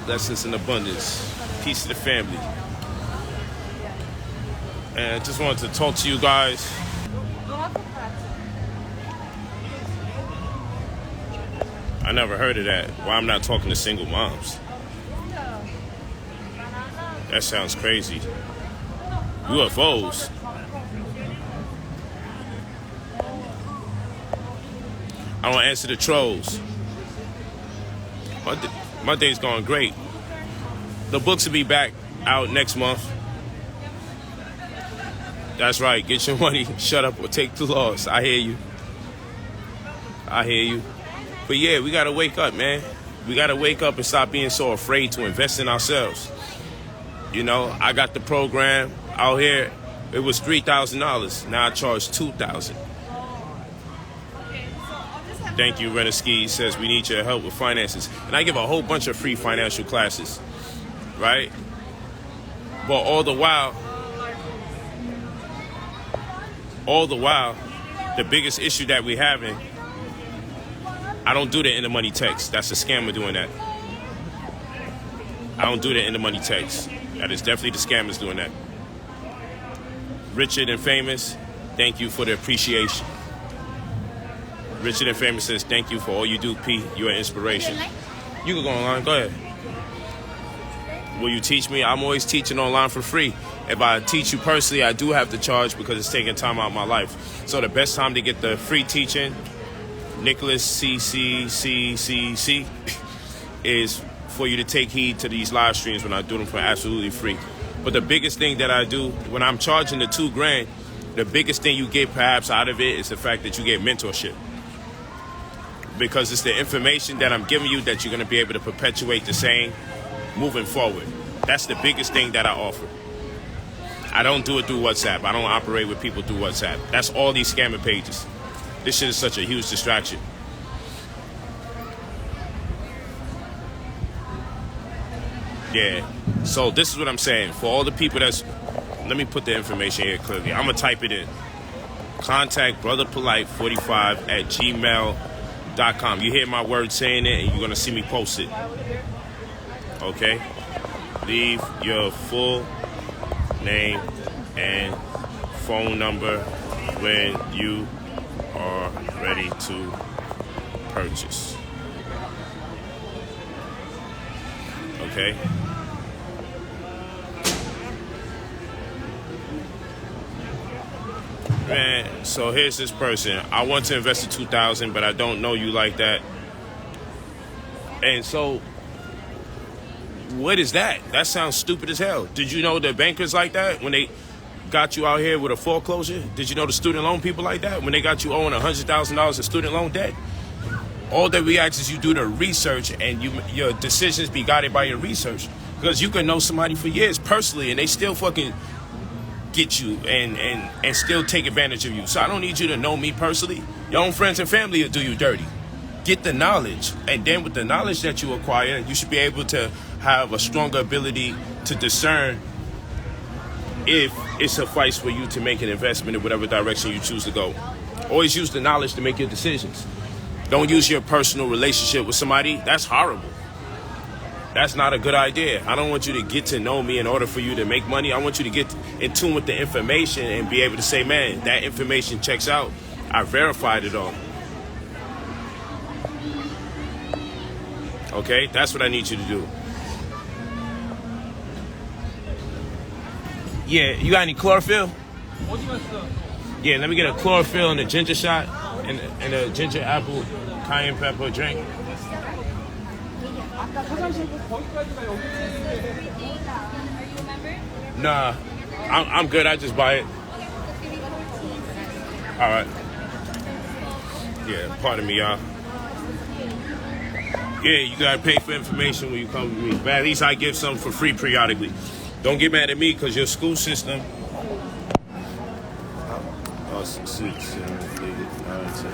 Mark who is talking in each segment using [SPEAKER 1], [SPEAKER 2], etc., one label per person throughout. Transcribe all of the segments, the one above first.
[SPEAKER 1] Blessings in abundance. Peace to the family. And I just wanted to talk to you guys. I never heard of that. Why I'm not talking to single moms? That sounds crazy. UFOs. I don't answer the trolls. My day's going great. The books will be back out next month. That's right. Get your money, shut up, or take the loss. I hear you. I hear you. But yeah, we got to wake up, man. We got to wake up and stop being so afraid to invest in ourselves. You know, I got the program out here. It was $3,000. Now I charge $2,000. Thank you, Reneski. Says we need your help with finances. And I give a whole bunch of free financial classes, right? But all the while, the biggest issue that we're having, I don't do the in the money text. That's a scammer doing that. I don't do the in the money text. That is definitely the scammers doing that. Richard and Famous, thank you for the appreciation. Richard and Famous says, thank you for all you do, P. You're an inspiration. You can go online. Go ahead. Will you teach me? I'm always teaching online for free. If I teach you personally, I do have to charge because it's taking time out of my life. So the best time to get the free teaching, Nicholas CCCCC, is for you to take heed to these live streams when I do them for absolutely free. But the biggest thing that I do when I'm charging the $2,000, the biggest thing you get perhaps out of it is the fact that you get mentorship. Because it's the information that I'm giving you that you're going to be able to perpetuate the same moving forward. That's the biggest thing that I offer. I don't do it through WhatsApp. I don't operate with people through WhatsApp. That's all these scammer pages. This shit is such a huge distraction. Yeah. So this is what I'm saying. For all the people that's... Let me put the information here clearly. I'm going to type it in. Contact brotherpolight45@gmail.com. You hear my word saying it, and you're going to see me post it. Okay? Leave your full name and phone number when you are ready to purchase. Okay? Man, so here's this person. I want to invest in $2,000, but I don't know you like that. And so, what is that? That sounds stupid as hell. Did you know the bankers like that when they got you out here with a foreclosure? Did you know the student loan people like that when they got you owing $100,000 in student loan debt? All that we ask is you do the research and your decisions be guided by your research. Because you can know somebody for years personally and they still fucking get you and still take advantage of you. So I don't need you to know me personally. Your own friends and family will do you dirty. Get the knowledge, and then with the knowledge that you acquire, you should be able to have a stronger ability to discern if it suffices for you to make an investment in whatever direction you choose to go. Always use the knowledge to make your decisions. Don't use your personal relationship with somebody. That's horrible. That's not a good idea. I don't want you to get to know me in order for you to make money. I want you to get in tune with the information and be able to say, man, that information checks out. I verified it all. Okay? That's what I need you to do. Yeah, you got any chlorophyll? Yeah, let me get a chlorophyll and a ginger shot and a ginger apple cayenne pepper drink. Nah, I'm good. I just buy it. All right. Yeah, pardon me, y'all. Yeah, you gotta pay for information when you come with me. But at least I give something for free periodically. Don't get mad at me because your school system. 6, 7, 8, 9, 10,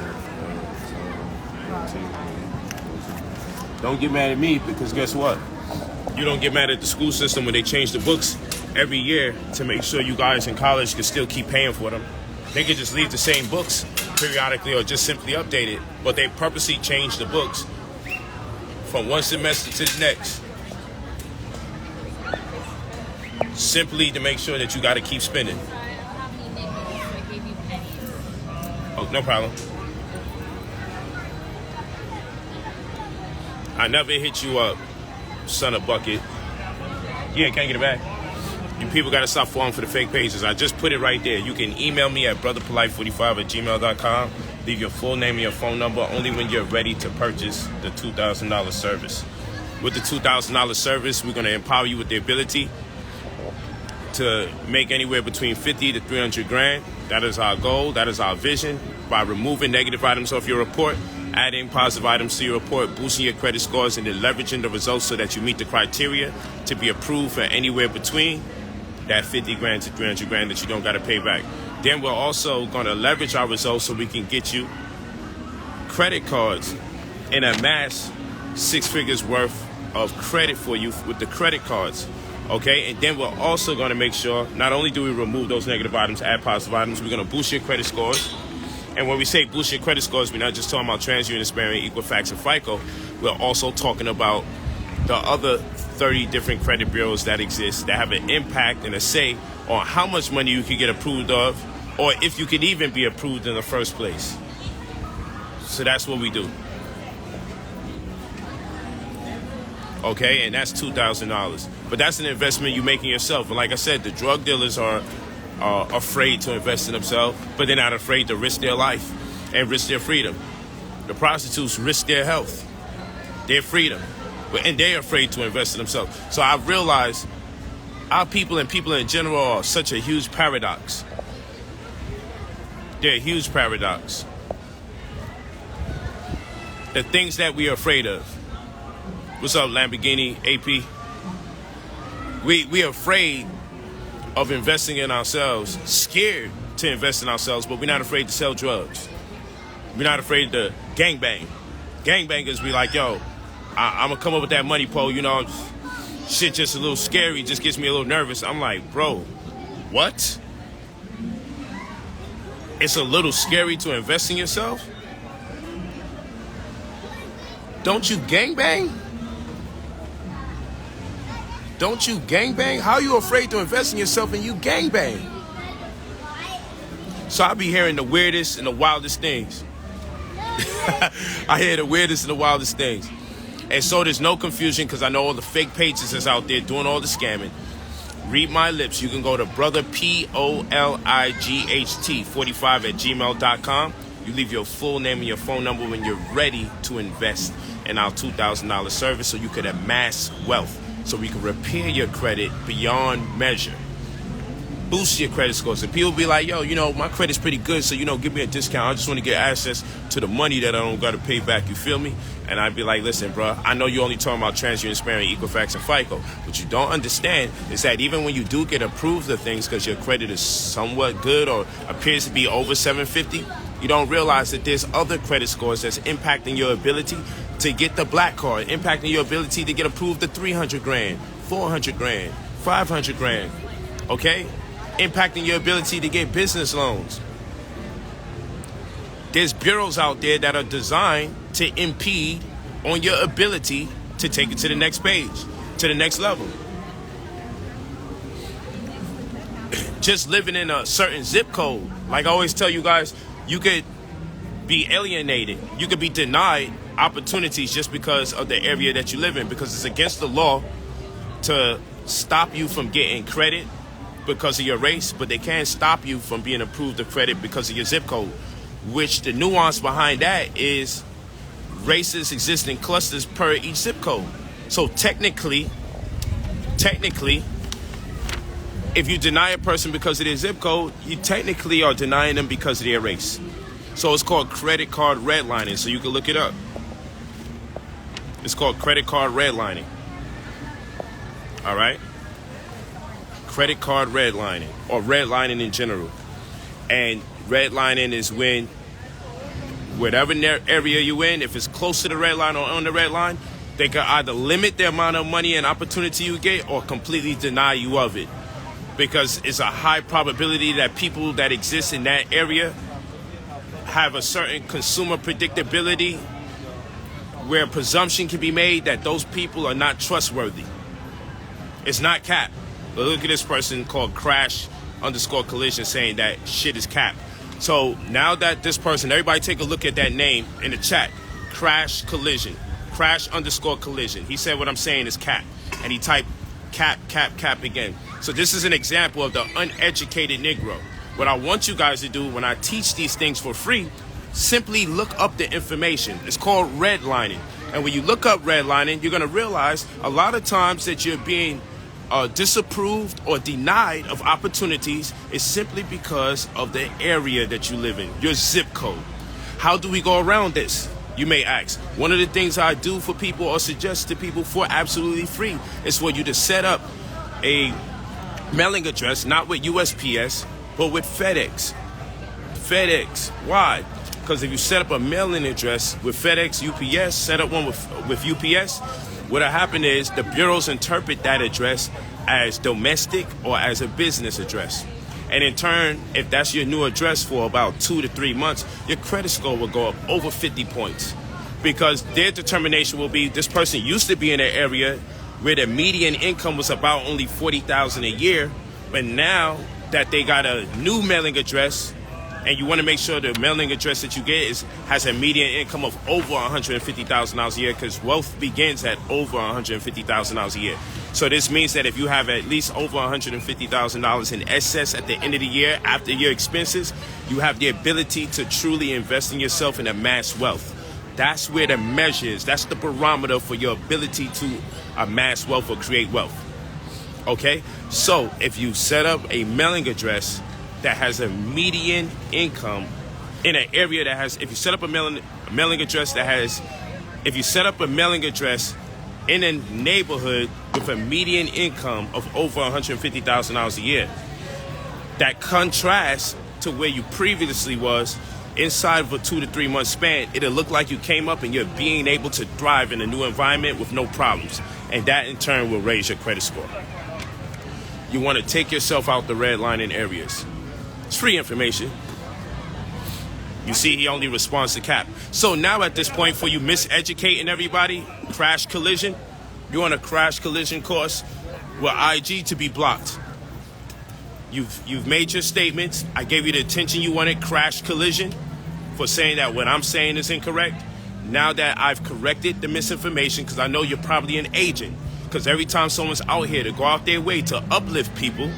[SPEAKER 1] 11, 12. Don't get mad at me because guess what? You don't get mad at the school system when they change the books every year to make sure you guys in college can still keep paying for them. They could just leave the same books periodically or just simply update it, but they purposely change the books from one semester to the next. simply to make sure that you got to keep spending. Oh, no problem. I never hit you up, son of bucket. Yeah, can't get it back. You people got to stop falling for the fake pages. I just put it right there. You can email me at brotherpolight45@gmail.com. Leave your full name and your phone number only when you're ready to purchase the $2,000 service. With the $2,000 service, we're going to empower you with the ability to make anywhere between 50 to 300 grand. That is our goal. That is our vision. By removing negative items off your report, adding positive items to your report, boosting your credit scores, and then leveraging the results so that you meet the criteria to be approved for anywhere between that 50 grand to 300 grand that you don't got to pay back. Then we're also going to leverage our results so we can get you credit cards and amass 6 figures worth of credit for you with the credit cards. Okay, and then we're also going to make sure not only do we remove those negative items, add positive items, we're going to boost your credit scores. And when we say boost your credit scores, we're not just talking about TransUnion, Experian, Equifax, and FICO. We're also talking about the other 30 different credit bureaus that exist that have an impact and a say on how much money you can get approved of, or if you can even be approved in the first place. So that's what we do. Okay, and that's $2,000. But that's an investment you make in yourself. And like I said, the drug dealers are afraid to invest in themselves, but they're not afraid to risk their life and risk their freedom. The prostitutes risk their health, their freedom, and they're afraid to invest in themselves. So I've realized our people and people in general are such a huge paradox. They're a huge paradox. The things that we are afraid of. What's up, Lamborghini AP? We are afraid of investing in ourselves, scared to invest in ourselves, but we're not afraid to sell drugs. We're not afraid to gangbang. Gangbangers be like, yo, I'm going to come up with that money, Poe. You know, shit just a little scary, just gets me a little nervous. I'm like, bro, what? It's a little scary to invest in yourself? Don't you gangbang? Don't you gangbang? How are you afraid to invest in yourself and you gangbang? So I be hearing the weirdest and the wildest things. I hear the weirdest and the wildest things. And so there's no confusion because I know all the fake pages that's out there doing all the scamming. Read my lips. You can go to brotherpolight45@gmail.com. You leave your full name and your phone number when you're ready to invest in our $2,000 service so you could amass wealth. So we can repair your credit beyond measure. Boost your credit scores. And people be like, yo, you know, my credit's pretty good, so, you know, give me a discount. I just want to get access to the money that I don't got to pay back. You feel me? And I'd be like, listen, bro, I know you're only talking about TransUnion, Experian, Equifax, and FICO. What you don't understand is that even when you do get approved of things because your credit is somewhat good or appears to be over 750, you don't realize that there's other credit scores that's impacting your ability to get the black card, impacting your ability to get approved to 300 grand, 400 grand, 500 grand, okay? Impacting your ability to get business loans. There's bureaus out there that are designed to impede on your ability to take it to the next page, to the next level. Just living in a certain zip code, like I always tell you guys, you could be alienated. You could be denied opportunities just because of the area that you live in, because it's against the law to stop you from getting credit because of your race, but they can't stop you from being approved of credit because of your zip code, which the nuance behind that is races exist in clusters per each zip code. So technically, if you deny a person because of their zip code, you technically are denying them because of their race. So it's called credit card redlining, so you can look it up. It's called credit card redlining. All right? Credit card redlining, or redlining in general. And redlining is when whatever area you in, if it's close to the red line or on the red line, they can either limit the amount of money and opportunity you get or completely deny you of it. Because it's a high probability that people that exist in that area have a certain consumer predictability where presumption can be made that those people are not trustworthy. It's not cap. Look at this person called crash underscore collision saying that shit is cap. So now that this person, everybody take a look at that name in the chat. Crash collision. Crash underscore collision. He said what I'm saying is cap. And he typed cap, cap, cap again. So this is an example of the uneducated Negro. What I want you guys to do when I teach these things for free, simply look up the information. It's called redlining. And when you look up redlining, you're going to realize a lot of times that you're being disapproved or denied of opportunities is simply because of the area that you live in, your zip code. How do we go around this? You may ask. One of the things I do for people or suggest to people for absolutely free is for you to set up a mailing address, not with USPS, but with FedEx. FedEx. Why? Because if you set up a mailing address with FedEx, UPS, set up one with UPS, what'll happen is the bureaus interpret that address as domestic or as a business address. And in turn, if that's your new address for about 2 to 3 months, your credit score will go up over 50 points. Because their determination will be, this person used to be in an area where the median income was about only $40,000 a year, but now that they got a new mailing address, and you want to make sure the mailing address that you get has a median income of over $150,000 a year, because wealth begins at over $150,000 a year. So this means that if you have at least over $150,000 in excess at the end of the year after your expenses, you have the ability to truly invest in yourself and amass wealth. That's where the measure is. That's the barometer for your ability to amass wealth or create wealth. Okay? So if you set up a mailing address that has a median income in an area that has, if you set up a mailing address in a neighborhood with a median income of over $150,000 a year, that contrasts to where you previously was inside of a 2 to 3 month span. It'll look like you came up and you're being able to thrive in a new environment with no problems. And that in turn will raise your credit score. You want to take yourself out the redlining areas. It's free information. You see, he only responds to cap. So now at this point, for you miseducating everybody, crash collision, you're on a crash collision course with IG to be blocked. You've made your statements. I gave you the attention you wanted, crash collision, for saying that what I'm saying is incorrect. Now that I've corrected the misinformation, because I know you're probably an agent, because every time someone's out here to go out their way to uplift people,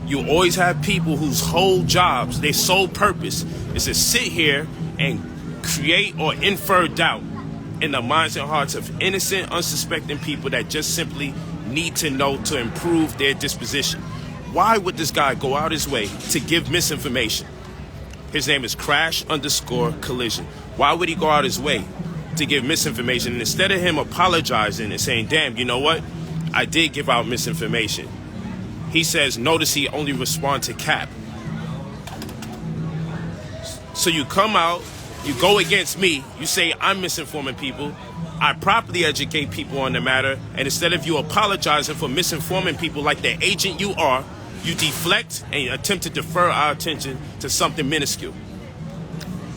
[SPEAKER 1] you always have people whose whole jobs, their sole purpose is to sit here and create or infer doubt in the minds and hearts of innocent, unsuspecting people that just simply need to know to improve their disposition. Why would this guy go out his way to give misinformation? His name is crash underscore collision. Why would he go out his way to give misinformation? And instead of him apologizing and saying, damn, you know what? I did give out misinformation. He says, notice he only respond to cap. So you come out, you go against me, you say I'm misinforming people. I properly educate people on the matter, and instead of you apologizing for misinforming people like the agent you are, you deflect and attempt to defer our attention to something minuscule.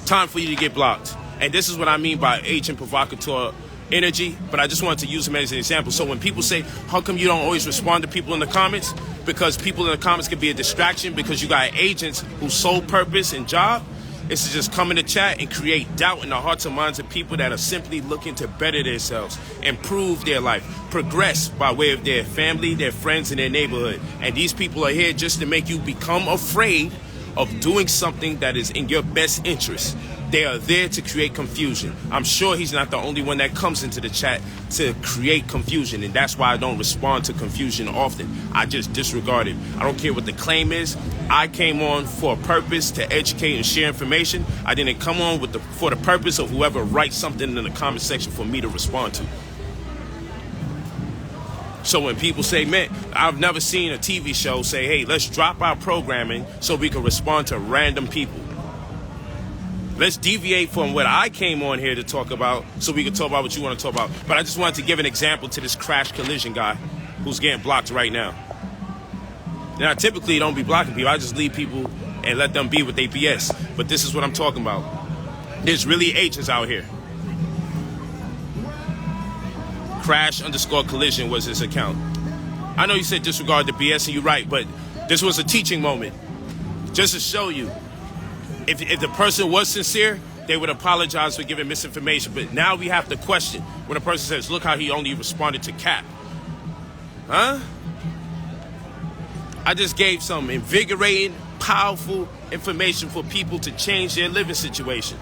[SPEAKER 1] Time for you to get blocked. And this is what I mean by agent provocateur energy, but I just wanted to use him as an example. So when people say, how come you don't always respond to people in the comments? Because people in the comments can be a distraction, because you got agents whose sole purpose and job is to just come in the chat and create doubt in the hearts and minds of people that are simply looking to better themselves, improve their life, progress by way of their family, their friends, and their neighborhood. And these people are here just to make you become afraid of doing something that is in your best interest. They are there to create confusion. I'm sure he's not the only one that comes into the chat to create confusion, and that's why I don't respond to confusion often. I just disregard it. I don't care what the claim is. I came on for a purpose to educate and share information. I didn't come on for the purpose of whoever writes something in the comment section for me to respond to. So when people say, man, I've never seen a TV show say, hey, let's drop our programming so we can respond to random people. Let's deviate from what I came on here to talk about so we can talk about what you want to talk about. But I just wanted to give an example to this crash collision guy who's getting blocked right now. Now, I typically don't be blocking people. I just leave people and let them be with their BS. But this is what I'm talking about. There's really agents out here. Crash underscore collision was his account. I know you said disregard the BS, and you're right, but this was a teaching moment. Just to show you, if the person was sincere, they would apologize for giving misinformation. But now we have to question when a person says, look how he only responded to cap. Huh? I just gave some invigorating, powerful information for people to change their living situation.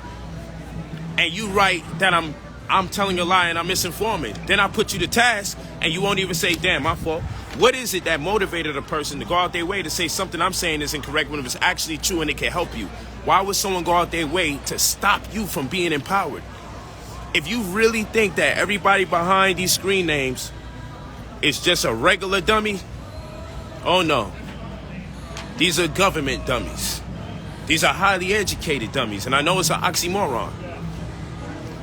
[SPEAKER 1] And you write that I'm telling a lie and I'm misinforming. Then I put you to task and you won't even say, damn, my fault. What is it that motivated a person to go out their way to say something I'm saying is incorrect when it's actually true and it can help you? Why would someone go out their way to stop you from being empowered? If you really think that everybody behind these screen names is just a regular dummy, oh no. These are government dummies. These are highly educated dummies. And I know it's an oxymoron.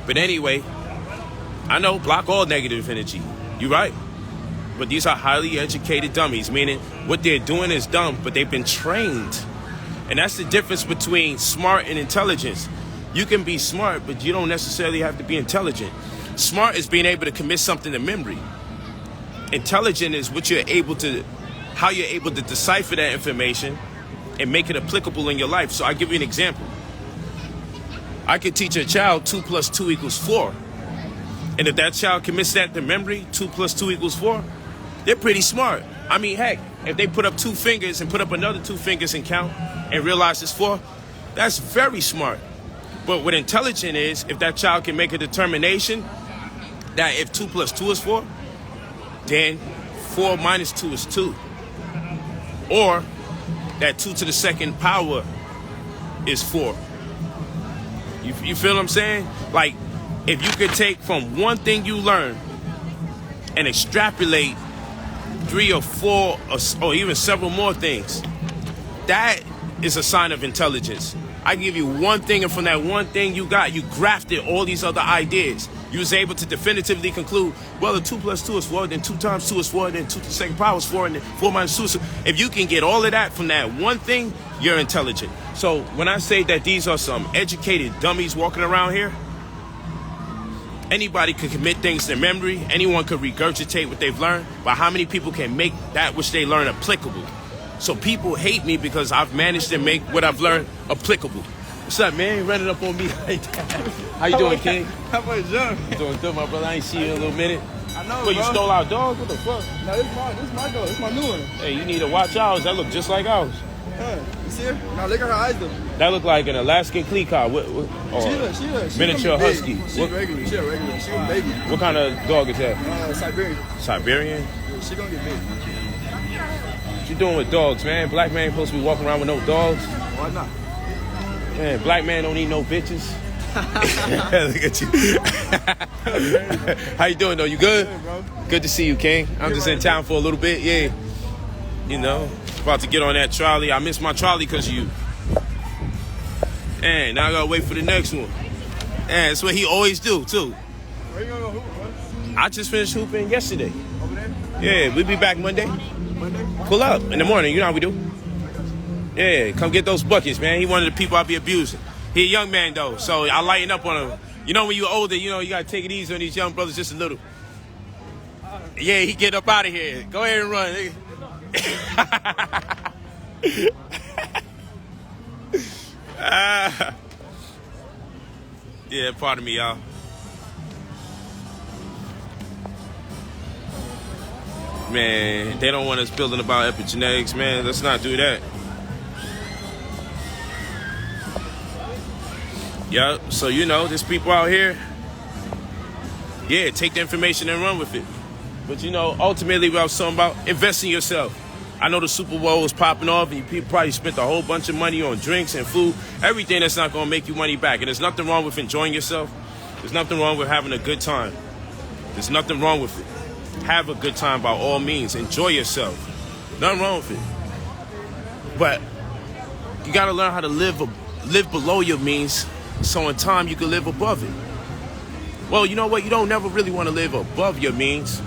[SPEAKER 1] But anyway, I know, block all negative energy. You're right. But these are highly educated dummies, meaning what they're doing is dumb, but they've been trained. And that's the difference between smart and intelligence. You can be smart, but you don't necessarily have to be intelligent. Smart is being able to commit something to memory. Intelligent is how you're able to decipher that information and make it applicable in your life. So I'll give you an example. I could teach a child 2 + 2 = 4. And if that child commits that to memory, 2 + 2 = 4, they're pretty smart. I mean, heck, if they put up 2 fingers and put up another 2 fingers and count and realize it's 4, that's very smart. But what intelligent is, if that child can make a determination that if 2 + 2 = 4, then 4 - 2 is 2. Or that 2 to the second power is 4. You feel what I'm saying? Like, if you could take from one thing you learn and extrapolate 3 or 4 or even several more things, that is a sign of intelligence. I give you one thing, and from that one thing you grafted all these other ideas. You was able to definitively conclude, well, the 2 + 2 is 4, then 2 × 2 is 4, then 2 to the second power is 4, and then 4 - 2 is 4. If you can get all of that from that one thing, you're intelligent. So when I say that these are some educated dummies walking around here, anybody could commit things to memory. Anyone could regurgitate what they've learned. But how many people can make that which they learn applicable? So people hate me because I've managed to make what I've learned applicable. What's up, man? You running up on me like that? How you doing, King?
[SPEAKER 2] How about you?
[SPEAKER 1] You doing good, my brother? I ain't seen you in a little minute.
[SPEAKER 2] I know,
[SPEAKER 1] But you stole our dog? What the fuck?
[SPEAKER 2] No, this my dog. This my new one.
[SPEAKER 1] Hey, you need to watch ours. That look just like ours.
[SPEAKER 2] Huh. You see her? Now look at her eyes, though.
[SPEAKER 1] That look like an Alaskan Klee-Car.
[SPEAKER 2] She
[SPEAKER 1] Miniature husky.
[SPEAKER 2] She regular. She a regular. She a baby.
[SPEAKER 1] What kind of dog is that?
[SPEAKER 2] Siberian.
[SPEAKER 1] Siberian?
[SPEAKER 2] Yeah, she gonna get big.
[SPEAKER 1] What you doing with dogs, man? Black man supposed to be walking around with no dogs.
[SPEAKER 2] Why not?
[SPEAKER 1] Man, black man don't need no bitches. Look at you. How you doing, though? You good?
[SPEAKER 2] Good, bro.
[SPEAKER 1] Good to see you, King. I'm just in town for a little bit. Yeah. You know, about to get on that trolley. I missed my trolley because of you. And now I gotta wait for the next one. And that's what he always do, too.
[SPEAKER 2] Where you gonna go hoop, bro?
[SPEAKER 1] I just finished hooping yesterday.
[SPEAKER 2] Over there?
[SPEAKER 1] Yeah, we'll be back Monday.
[SPEAKER 2] Monday?
[SPEAKER 1] Pull up in the morning. You know how we do. Yeah, come get those buckets, man. He one of the people I be abusing. He a young man, though, so I lighten up on him. You know, when you're older, you know, you got to take it easy on these young brothers just a little. Yeah, he get up out of here. Go ahead and run. Yeah, pardon me, y'all. Man, they don't want us building about epigenetics, man. Let's not do that. Yep, so you know, there's people out here. Yeah, take the information and run with it. But you know, ultimately what I was talking about, invest in yourself. I know the Super Bowl was popping off and people probably spent a whole bunch of money on drinks and food, everything that's not gonna make you money back. And there's nothing wrong with enjoying yourself. There's nothing wrong with having a good time. There's nothing wrong with it. Have a good time by all means. Enjoy yourself. Nothing wrong with it. But you gotta learn how to live below your means, so in time you can live above it. Well, you know what? You don't never really want to live above your means.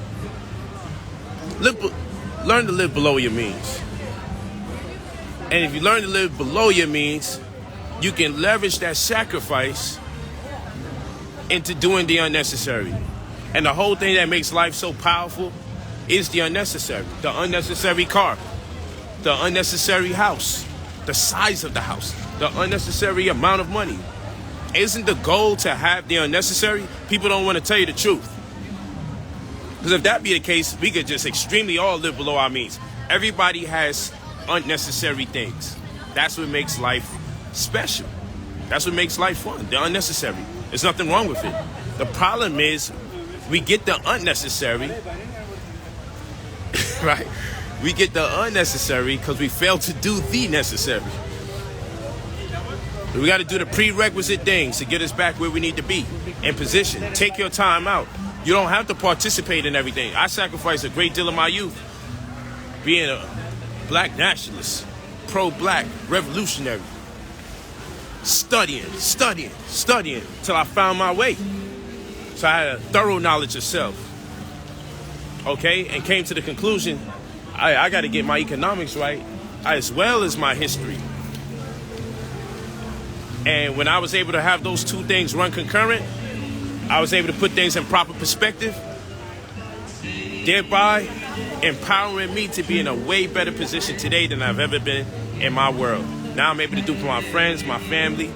[SPEAKER 1] Learn to live below your means. And if you learn to live below your means, you can leverage that sacrifice into doing the unnecessary. And the whole thing that makes life so powerful is the unnecessary. The unnecessary car, the unnecessary house, the size of the house, the unnecessary amount of money. Isn't the goal to have the unnecessary? People don't want to tell you the truth. Because if that be the case, we could just extremely all live below our means. Everybody has unnecessary things. That's what makes life special. That's what makes life fun. The unnecessary. There's nothing wrong with it. The problem is we get the unnecessary, right? We get the unnecessary because we fail to do the necessary. We got to do the prerequisite things to get us back where we need to be in position. Take your time out. You don't have to participate in everything. I sacrificed a great deal of my youth being a black nationalist, pro-black, revolutionary, studying till I found my way. So I had a thorough knowledge of self, okay, and came to the conclusion I got to get my economics right as well as my history. And when I was able to have those two things run concurrent, I was able to put things in proper perspective, thereby empowering me to be in a way better position today than I've ever been in my world. Now I'm able to do for my friends, my family,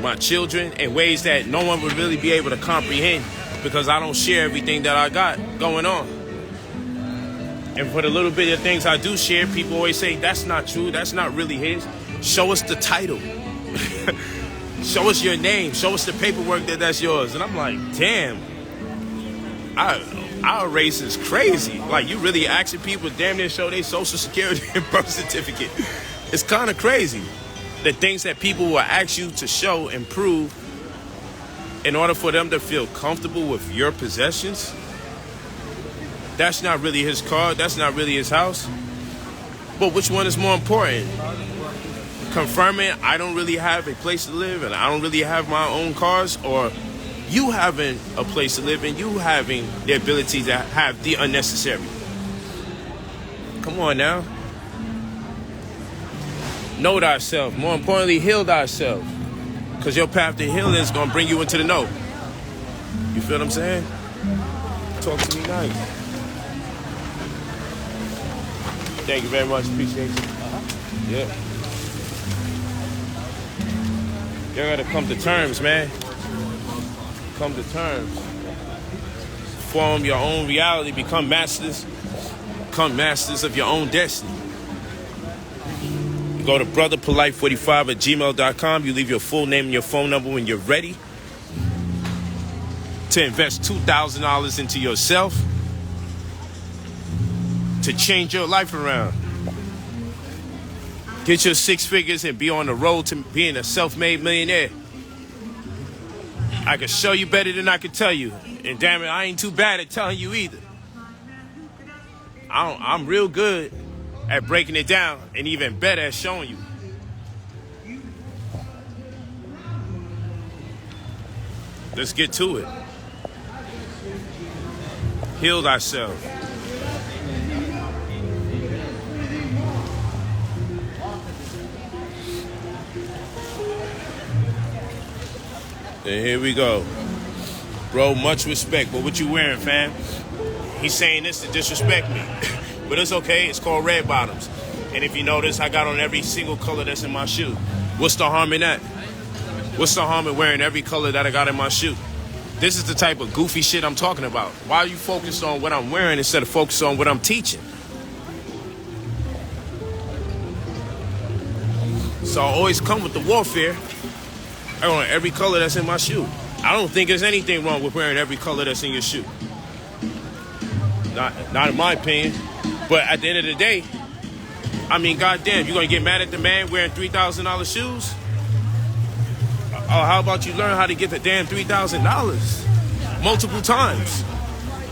[SPEAKER 1] my children in ways that no one would really be able to comprehend because I don't share everything that I got going on. And for the little bit of things I do share, people always say, that's not true, that's not really his. Show us the title. Show us your name. Show us the paperwork that's yours. And I'm like, damn, our race is crazy. Like, you really asking people to damn near show their social security and birth certificate. It's kind of crazy. The things that people will ask you to show and prove in order for them to feel comfortable with your possessions. That's not really his car. That's not really his house. But which one is more important? Confirming I don't really have a place to live and I don't really have my own cars, or you having a place to live and you having the ability to have the unnecessary? Come on now. Know thyself. More importantly, heal thyself. Because your path to healing is going to bring you into the know. You feel what I'm saying? Talk to me nice. Thank you very much. Appreciate you. Yeah. You gotta come to terms, man. Come to terms. Form your own reality. Become masters. Become masters of your own destiny. You go to brotherpolight45@gmail.com. You leave your full name and your phone number when you're ready to invest $2,000 into yourself to change your life around. Get your 6 figures and be on the road to being a self-made millionaire. I can show you better than I can tell you. And damn it, I ain't too bad at telling you either. I'm real good at breaking it down and even better at showing you. Let's get to it. Heal thyself. And here we go. Bro, much respect. But what you wearing, fam? He's saying this to disrespect me. But it's okay. It's called red bottoms. And if you notice, I got on every single color that's in my shoe. What's the harm in that? What's the harm in wearing every color that I got in my shoe? This is the type of goofy shit I'm talking about. Why are you focused on what I'm wearing instead of focused on what I'm teaching? So I always come with the warfare. I want every color that's in my shoe. I don't think there's anything wrong with wearing every color that's in your shoe. Not in my opinion. But at the end of the day, I mean, goddamn, you gonna get mad at the man wearing $3,000 shoes? Oh, how about you learn how to get the damn $3,000 multiple times?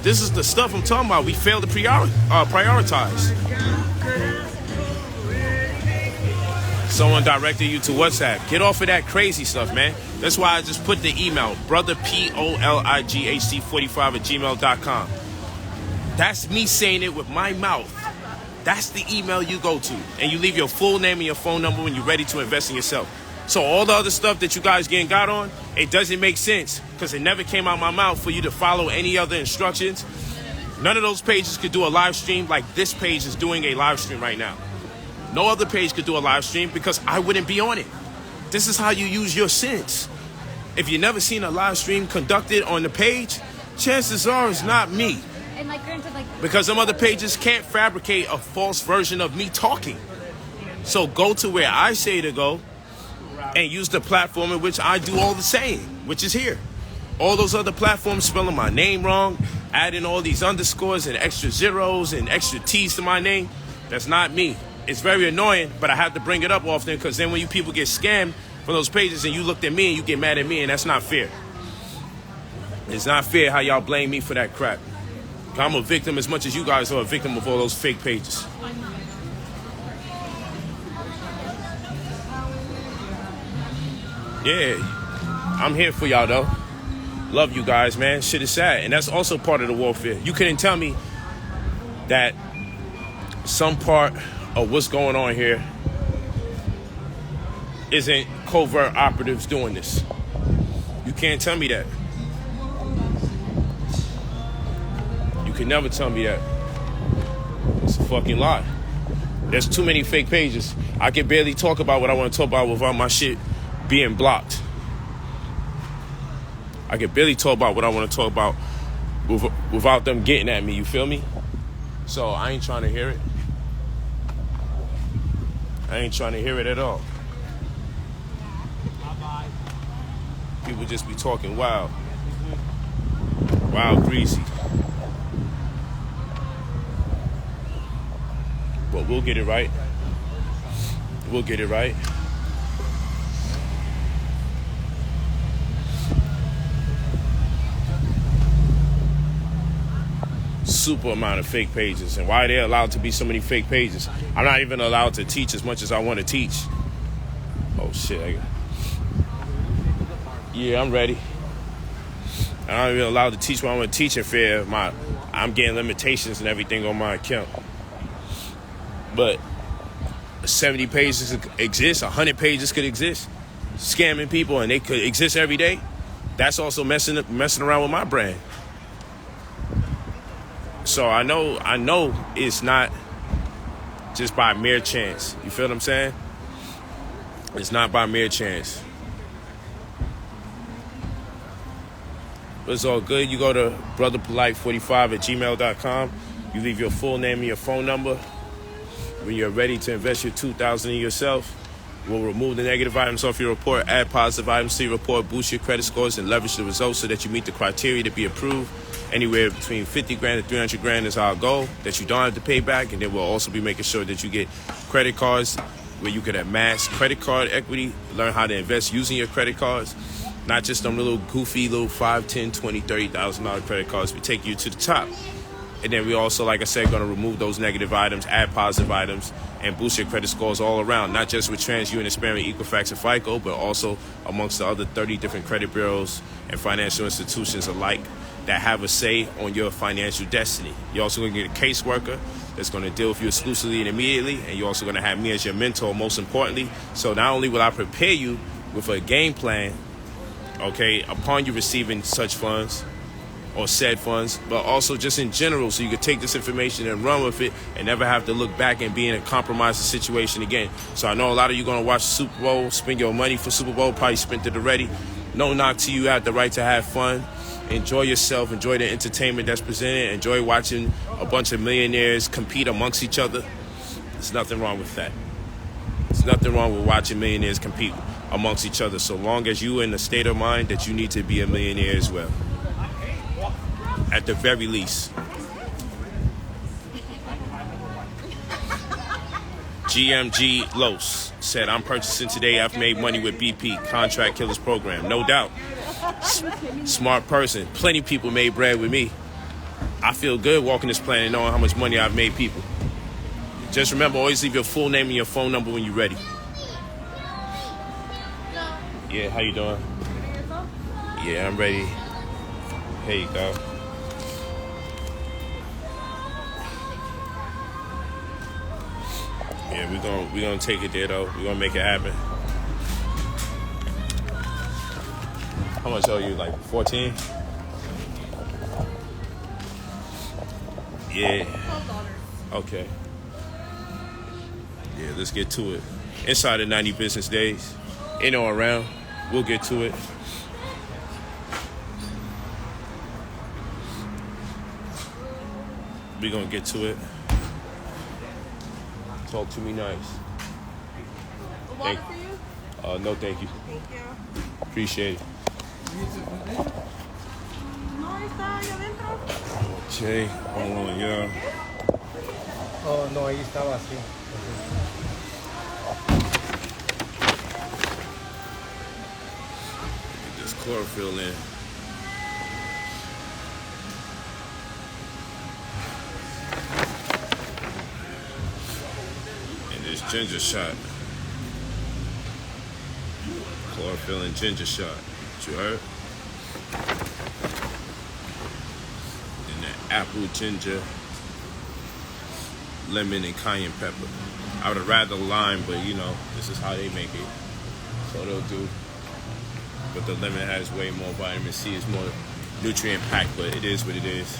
[SPEAKER 1] This is the stuff I'm talking about. We fail to prioritize. Someone directed you to WhatsApp. Get off of that crazy stuff, man. That's why I just put the email, brotherpolight45@gmail.com. That's me saying it with my mouth. That's the email you go to. And you leave your full name and your phone number when you're ready to invest in yourself. So all the other stuff that you guys getting got on, it doesn't make sense because it never came out of my mouth for you to follow any other instructions None of those pages could do a live stream like this page is doing a live stream right now. No other page could do a live stream because I wouldn't be on it. This is how you use your sense. If you've never seen a live stream conducted on the page, chances are it's not me.
[SPEAKER 3] And like, granted, like,
[SPEAKER 1] Because some other pages can't fabricate a false version of me talking. So go to where I say to go and use the platform in which I do all the saying, which is here. All those other platforms spelling my name wrong, adding all these underscores and extra zeros and extra T's to my name, that's not me. It's very annoying, but I have to bring it up often because then when you people get scammed from those pages and you looked at me and you get mad at me, and that's not fair. It's not fair how y'all blame me for that crap. I'm a victim as much as you guys are a victim of all those fake pages. Yeah, I'm here for y'all though. Love you guys, man. Shit is sad. And that's also part of the warfare. You couldn't tell me that some part of what's going on here isn't covert operatives doing this. You can't tell me that. You can never tell me that. It's a fucking lie. There's too many fake pages. I can barely talk about what I want to talk about without my shit being blocked. I can barely talk about what I want to talk about without them getting at me, you feel me? So I ain't trying to hear it. I ain't trying to hear it at all. People just be talking wild. Wild, greasy. But we'll get it right. We'll get it right. Super amount of fake pages. And why are there allowed to be so many fake pages? I'm not even allowed to teach as much as I want to teach. Oh shit. Yeah, I'm ready. I'm not even allowed to teach what I want to teach if I'm getting limitations and everything on my account. But 70 pages exist, 100 pages could exist, scamming people, and they could exist every day. That's also messing around with my brand. So I know it's not just by mere chance. You feel what I'm saying? It's not by mere chance. But it's all good. You go to brotherpolight45@gmail.com. You leave your full name and your phone number. When you're ready to invest your $2,000 in yourself, we'll remove the negative items off your report, add positive items to your report, boost your credit scores, and leverage the results so that you meet the criteria to be approved. Anywhere between 50 grand and 300 grand is our goal that you don't have to pay back. And then we'll also be making sure that you get credit cards where you can amass credit card equity, learn how to invest using your credit cards, not just them little goofy little $5, $10, $20, $30,000 credit cards. We take you to the top. And then we also, like I said, going to remove those negative items, add positive items, and boost your credit scores all around, not just with TransUnion, Experian, Equifax, and FICO, but also amongst the other 30 different credit bureaus and financial institutions alike that have a say on your financial destiny. You're also going to get a caseworker that's going to deal with you exclusively and immediately, and you're also going to have me as your mentor, most importantly. So not only will I prepare you with a game plan, okay, upon you receiving such funds, or said funds, but also just in general, so you can take this information and run with it and never have to look back and be in a compromising situation again. So I know a lot of you going to watch Super Bowl, spend your money for Super Bowl, probably spent it already. No knock to you, have the right to have fun. Enjoy yourself, enjoy the entertainment that's presented, enjoy watching a bunch of millionaires compete amongst each other. There's nothing wrong with that. There's nothing wrong with watching millionaires compete amongst each other, so long as you're in the state of mind that you need to be a millionaire as well. At the very least. GMG Los said, I'm purchasing today. I've made money with BP, Contract Killers Program. No doubt. Smart person. Plenty of people made bread with me. I feel good walking this planet knowing how much money I've made people. Just remember, always leave your full name and your phone number when you're ready. Yeah, how you doing? Yeah, I'm ready. Here you go. Yeah, we're gonna take it there though. We're gonna make it happen. How much owe you? Like 14? Yeah.
[SPEAKER 3] $12.
[SPEAKER 1] Okay. Yeah, let's get to it. Inside of 90 business days. In or around. We'll get to it. We're going to get to it. Talk to me nice.
[SPEAKER 3] Water for you?
[SPEAKER 1] No, thank you.
[SPEAKER 3] Thank you.
[SPEAKER 1] Appreciate it.
[SPEAKER 3] No, está ahí adentro.
[SPEAKER 1] Che, hold on, y'all.
[SPEAKER 4] Oh, no, ahí estaba así.
[SPEAKER 1] Get this chlorophyll in. And this ginger shot. Chlorophyll and ginger shot. What you heard? And that apple, ginger, lemon, and cayenne pepper. I would have rather lime, but you know, this is how they make it. So they'll do. But the lemon has way more vitamin C. It's more nutrient packed, but it is what it is.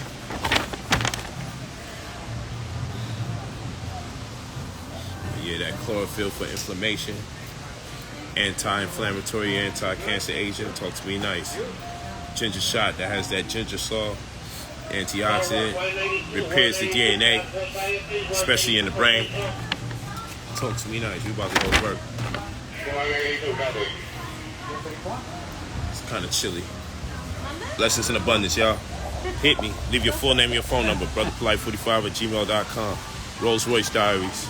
[SPEAKER 1] But yeah, that chlorophyll for inflammation. Anti-inflammatory, anti-cancer agent. Talk to me nice. Ginger shot that has that ginger salt, antioxidant, repairs the DNA, especially in the brain. Talk to me nice. We about to go to work. It's kind of chilly. Blessings in abundance, y'all. Hit me. Leave your full name and your phone number. brotherpolight45@gmail.com. Rolls Royce Diaries.